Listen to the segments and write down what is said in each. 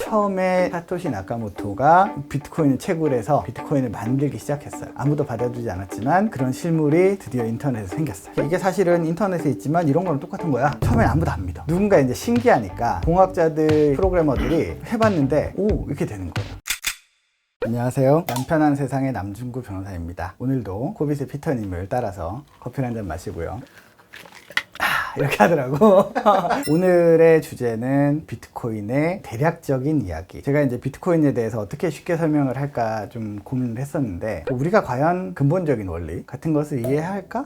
처음에 사토시 나카모토가 비트코인을 채굴 해서 비트코인을 만들기 시작했어요. 아무도 받아주지 않았지만 그런 실물이 드디어 인터넷에 생겼어요. 이게 사실은 인터넷에 있지만 이런 거랑 똑같은 거야. 처음엔 아무도 안 믿어. 누군가 이제 신기하니까 공학자들, 프로그래머들이 해봤는데 오, 이렇게 되는 거예요. 안녕하세요. 남편한 세상의 남중구 변호사입니다. 오늘도 코빗의 피터님을 따라서 커피 한잔 마시고요. 이렇게 하더라고. 오늘의 주제는 비트코인의 대략적인 이야기. 제가 이제 비트코인에 대해서 어떻게 쉽게 설명을 할까 좀 고민을 했었는데, 우리가 과연 근본적인 원리 같은 것을 이해할까?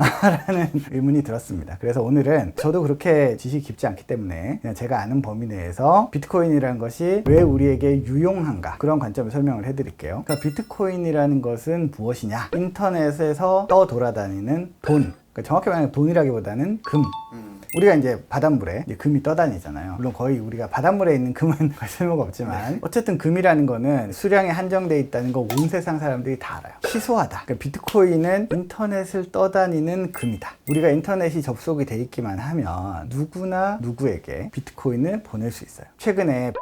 라는 의문이 들었습니다. 그래서 오늘은 저도 그렇게 지식이 깊지 않기 때문에 그냥 제가 아는 범위 내에서 비트코인이라는 것이 왜 우리에게 유용한가, 그런 관점을 설명을 해드릴게요. 그러니까 비트코인이라는 것은 무엇이냐? 인터넷에서 떠돌아다니는 돈. 그러니까 정확히 말하면 돈이라기보다는 금. 우리가 이제 바닷물에 이제 금이 떠다니잖아요. 물론 거의 우리가 바닷물에 있는 금은 쓸모가 없지만 어쨌든 금이라는 거는 수량이 한정돼 있다는 거 온 세상 사람들이 다 알아요. 희소하다. 그러니까 비트코인은 인터넷을 떠다니는 금이다. 우리가 인터넷이 접속이 돼 있기만 하면 누구나 누구에게 비트코인을 보낼 수 있어요. 최근에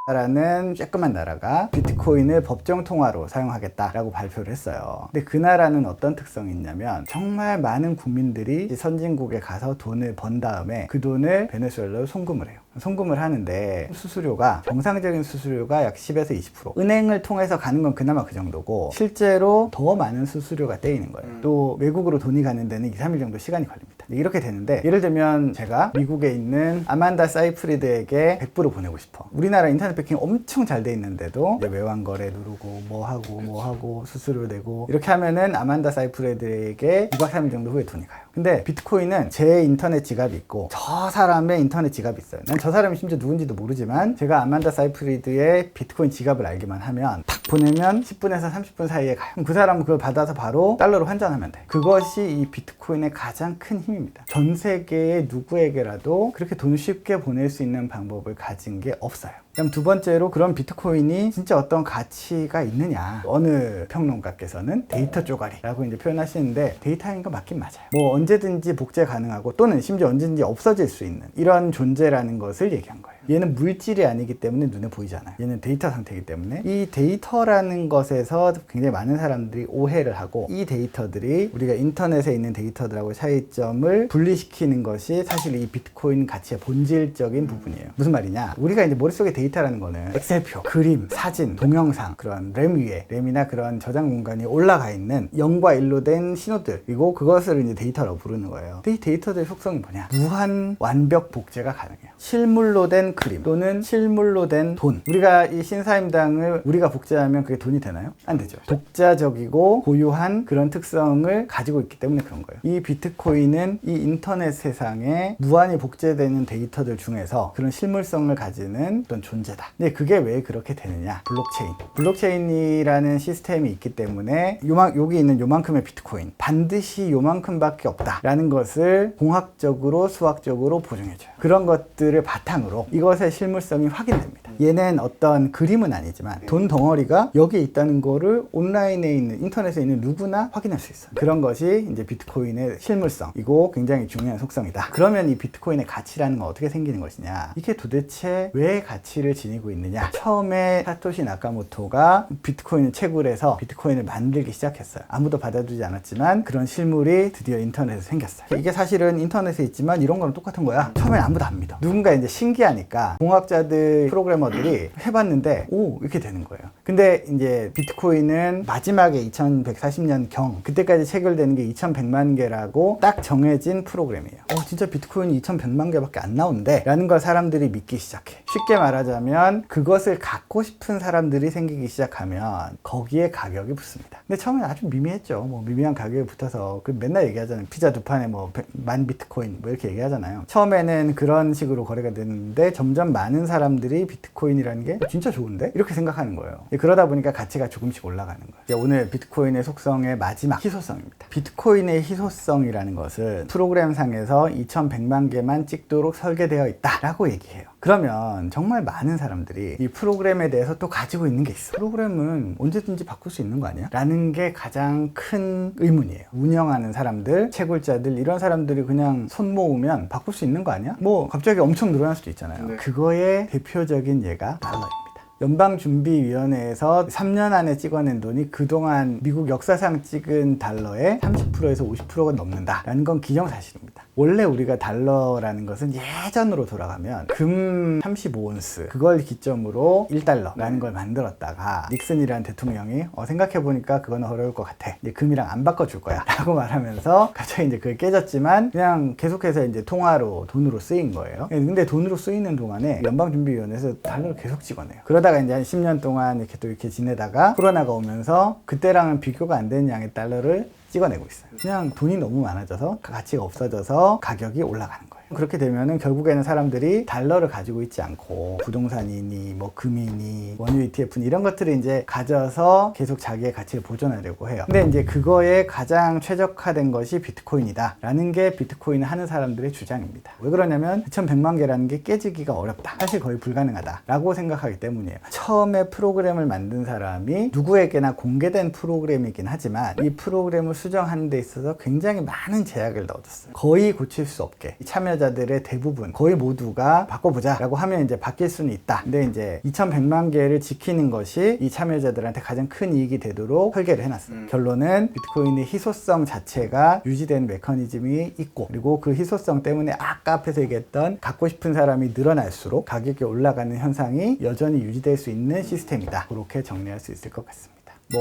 라는 조그만 나라가 비트코인을 법정 통화로 사용하겠다라고 발표를 했어요. 근데 그 나라는 어떤 특성이 있냐면 정말 많은 국민들이 선진국에 가서 돈을 번 다음에 그 돈을 베네수엘라로 송금을 해요. 송금을 하는데 수수료가, 정상적인 수수료가 약 10에서 20%. 은행을 통해서 가는 건 그나마 그 정도고 실제로 더 많은 수수료가 떼이는 거예요. 또 외국으로 돈이 가는 데는 2, 3일 정도 시간이 걸립니다. 이렇게 되는데, 예를 들면 제가 미국에 있는 아만다 사이프리드에게 100불을 보내고 싶어. 우리나라 인터넷 뱅킹 엄청 잘 돼 있는데도 외환거래 누르고 뭐 하고 수수료 내고 이렇게 하면은 아만다 사이프리드에게 2박 3일 정도 후에 돈이 가요. 근데 비트코인은 제 인터넷 지갑이 있고 저 사람의 인터넷 지갑이 있어요. 난 저 사람이 심지어 누군지도 모르지만 제가 아만다 사이프리드의 비트코인 지갑을 알기만 하면 탁 보내면 10분에서 30분 사이에 가요. 그럼 그 사람은 그걸 받아서 바로 달러로 환전하면 돼. 그것이 이 비트코인의 가장 큰 힘입니다. 전 세계의 누구에게라도 그렇게 돈을 쉽게 보낼 수 있는 방법을 가진 게 없어요. 그럼 두 번째로, 그런 비트코인이 진짜 어떤 가치가 있느냐? 어느 평론가께서는 데이터 쪼가리라고 이제 표현하시는데, 데이터인 거 맞긴 맞아요. 뭐 언제든지 복제 가능하고 또는 심지어 언제든지 없어질 수 있는 이런 존재라는 것을 얘기한 거예요. 얘는 물질이 아니기 때문에 눈에 보이잖아요. 얘는 데이터 상태이기 때문에 이 데이터라는 것에서 굉장히 많은 사람들이 오해를 하고, 이 데이터들이 우리가 인터넷에 있는 데이터들하고 차이점을 분리시키는 것이 사실 이 비트코인 가치의 본질적인 부분이에요. 무슨 말이냐? 우리가 이제 머릿속에 데이터라는 거는 엑셀표, 그림, 사진, 동영상, 그런 램 위에, 램이나 그런 저장 공간이 올라가 있는 0과 1로 된 신호들, 그리고 그것을 이제 데이터라고 부르는 거예요. 근데 이 데이터들의 속성이 뭐냐? 무한 완벽 복제가 가능해요. 실물로 된 그림 또는 실물로 된 돈. 우리가 이 신사임당을 우리가 복제하면 그게 돈이 되나요? 안 되죠. 독자적이고 고유한 그런 특성을 가지고 있기 때문에 그런 거예요. 이 비트코인은 이 인터넷 세상에 무한히 복제되는 데이터들 중에서 그런 실물성을 가지는 어떤 존재다. 근데 그게 왜 그렇게 되느냐? 블록체인이라는 시스템이 있기 때문에 여기 있는 요만큼의 비트코인, 반드시 요만큼밖에 없다라는 것을 공학적으로, 수학적으로 보증해줘요. 그런 것들을 바탕으로 이것의 실물성이 확인됩니다. 얘는 어떤 그림은 아니지만 돈 덩어리가 여기에 있다는 거를 온라인에 있는, 인터넷에 있는 누구나 확인할 수 있어요. 그런 것이 이제 비트코인의 실물성이고 굉장히 중요한 속성이다. 그러면 이 비트코인의 가치라는 건 어떻게 생기는 것이냐? 이게 도대체 왜 가치를 지니고 있느냐? 처음에 사토시 나카모토가 비트코인을 채굴해서 비트코인을 만들기 시작했어요. 아무도 받아주지 않았지만 그런 실물이 드디어 인터넷에 생겼어요. 이게 사실은 인터넷에 있지만 이런 거랑 똑같은 거야. 처음엔 아무도 안 믿어. 누군가 이제 신기하니까 공학자들, 프로그래머들이 해봤는데 오, 이렇게 되는 거예요. 근데 이제 비트코인은 마지막에 2140년 경, 그때까지 체결되는 게 2100만 개라고 딱 정해진 프로그램이에요. 진짜 비트코인이 2100만 개밖에 안 나오는데 라는 걸 사람들이 믿기 시작해. 쉽게 말하자면 그것을 갖고 싶은 사람들이 생기기 시작하면 거기에 가격이 붙습니다. 근데 처음엔 아주 미미했죠. 뭐 미미한 가격이 붙어서 맨날 얘기하잖아요. 피자 두 판에 뭐 10,000 비트코인 뭐 이렇게 얘기하잖아요. 처음에는 그런 식으로 거래가 되는데 점점 많은 사람들이 비트코인이라는 게 진짜 좋은데? 이렇게 생각하는 거예요. 그러다 보니까 가치가 조금씩 올라가는 거예요. 오늘 비트코인의 속성의 마지막 희소성입니다. 비트코인의 희소성이라는 것은 프로그램상에서 2100만 개만 찍도록 설계되어 있다라고 얘기해요. 그러면 정말 많은 사람들이 이 프로그램에 대해서 또 가지고 있는 게 있어. 프로그램은 언제든지 바꿀 수 있는 거 아니야? 라는 게 가장 큰 의문이에요. 운영하는 사람들, 채굴자들, 이런 사람들이 그냥 손 모으면 바꿀 수 있는 거 아니야? 뭐 갑자기 엄청 늘어날 수도 있잖아요. 네. 그거의 대표적인 예가 달러입니다. 연방준비위원회에서 3년 안에 찍어낸 돈이 그동안 미국 역사상 찍은 달러의 30%에서 50%가 넘는다라는 건 기정사실입니다. 원래 우리가 달러라는 것은 예전으로 돌아가면 금 35온스 그걸 기점으로 1달러라는 걸 만들었다가 닉슨이라는 대통령이 생각해보니까 그건 어려울 것 같아. 이제 금이랑 안 바꿔줄 거야 라고 말하면서 갑자기 이제 그게 깨졌지만 그냥 계속해서 이제 통화로 돈으로 쓰인 거예요. 근데 돈으로 쓰이는 동안에 연방준비위원회에서 달러를 계속 찍어내요. 그러다가 이제 한 10년 동안 이렇게 또 이렇게 지내다가 코로나가 오면서 그때랑은 비교가 안 되는 양의 달러를 찍어내고 있어요. 그냥 돈이 너무 많아져서 가치가 없어져서 가격이 올라가는 거예요. 그렇게 되면은 결국에는 사람들이 달러를 가지고 있지 않고 부동산이니 뭐 금이니 원유 ETF니 이런 것들을 이제 가져서 계속 자기의 가치를 보존하려고 해요. 근데 이제 그거에 가장 최적화된 것이 비트코인이다 라는 게 비트코인을 하는 사람들의 주장입니다. 왜 그러냐면 2100만 개라는 게 깨지기가 어렵다. 사실 거의 불가능하다 라고 생각하기 때문이에요. 처음에 프로그램을 만든 사람이 누구에게나 공개된 프로그램이긴 하지만 이 프로그램을 수정하는 데 있어서 굉장히 많은 제약을 넣어줬어요. 거의 고칠 수 없게 참여자들의 대부분 거의 모두가 바꿔보자 라고 하면 이제 바뀔 수는 있다. 근데 이제 2100만 개를 지키는 것이 이 참여자들한테 가장 큰 이익이 되도록 설계를 해놨어요. 결론은 비트코인의 희소성 자체가 유지되는 메커니즘이 있고 그리고 그 희소성 때문에 아까 앞에서 얘기했던 갖고 싶은 사람이 늘어날수록 가격이 올라가는 현상이 여전히 유지될 수 있는 시스템이다. 그렇게 정리할 수 있을 것 같습니다.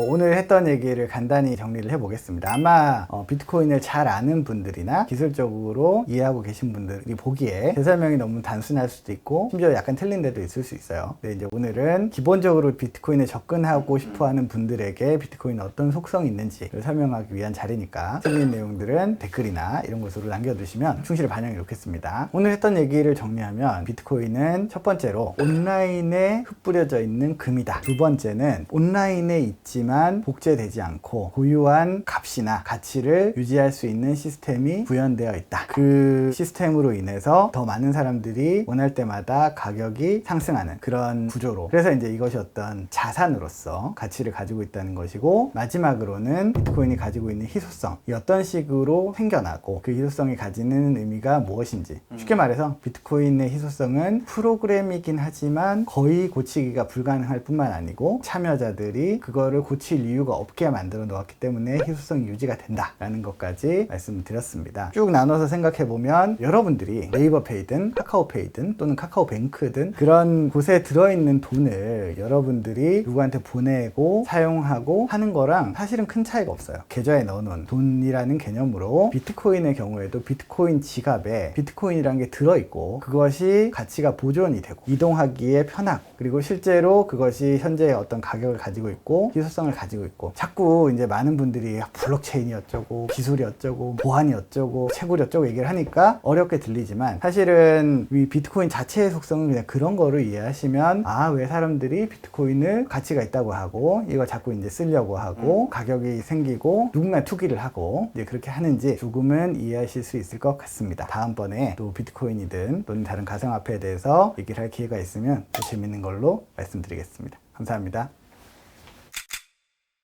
오늘 했던 얘기를 간단히 정리를 해보겠습니다. 아마 비트코인을 잘 아는 분들이나 기술적으로 이해하고 계신 분들이 보기에 제 설명이 너무 단순할 수도 있고 심지어 약간 틀린 데도 있을 수 있어요. 근데 이제 오늘은 기본적으로 비트코인에 접근하고 싶어하는 분들에게 비트코인은 어떤 속성이 있는지를 설명하기 위한 자리니까 틀린 내용들은 댓글이나 이런 곳으로 남겨두시면 충실히 반영해 놓겠습니다. 오늘 했던 얘기를 정리하면 비트코인은 첫 번째로 온라인에 흩뿌려져 있는 금이다. 두 번째는 온라인에 있지만 복제되지 않고 고유한 값이나 가치를 유지할 수 있는 시스템이 구현되어 있다. 그 시스템으로 인해서 더 많은 사람들이 원할 때마다 가격이 상승하는 그런 구조로, 그래서 이제 이것이 어떤 자산으로서 가치를 가지고 있다는 것이고, 마지막으로는 비트코인이 가지고 있는 희소성이 어떤 식으로 생겨나고 그 희소성이 가지는 의미가 무엇인지, 쉽게 말해서 비트코인의 희소성은 프로그램이긴 하지만 거의 고치기가 불가능할 뿐만 아니고 참여자들이 그거를 고칠 이유가 없게 만들어 놓았기 때문에 희소성이 유지가 된다라는 것까지 말씀드렸습니다. 쭉 나눠서 생각해보면 여러분들이 네이버페이든 카카오페이든 또는 카카오뱅크든 그런 곳에 들어있는 돈을 여러분들이 누구한테 보내고 사용하고 하는 거랑 사실은 큰 차이가 없어요. 계좌에 넣어놓은 돈이라는 개념으로 비트코인의 경우에도 비트코인 지갑에 비트코인이라는 게 들어있고 그것이 가치가 보존이 되고 이동하기에 편하고, 그리고 실제로 그것이 현재 어떤 가격을 가지고 있고 희소성을 가지고 있고, 자꾸 이제 많은 분들이 블록체인이 어쩌고 기술이 어쩌고 보안이 어쩌고 채굴이 어쩌고 얘기를 하니까 어렵게 들리지만, 사실은 이 비트코인 자체의 속성은 그냥 그런 거를 이해하시면 왜 사람들이 비트코인을 가치가 있다고 하고 이거 자꾸 이제 쓰려고 하고 가격이 생기고 누군가 투기를 하고 이제 그렇게 하는지 조금은 이해하실 수 있을 것 같습니다. 다음번에 또 비트코인이든 또는 다른 가상화폐에 대해서 얘기를 할 기회가 있으면 또 재밌는 걸로 말씀드리겠습니다. 감사합니다.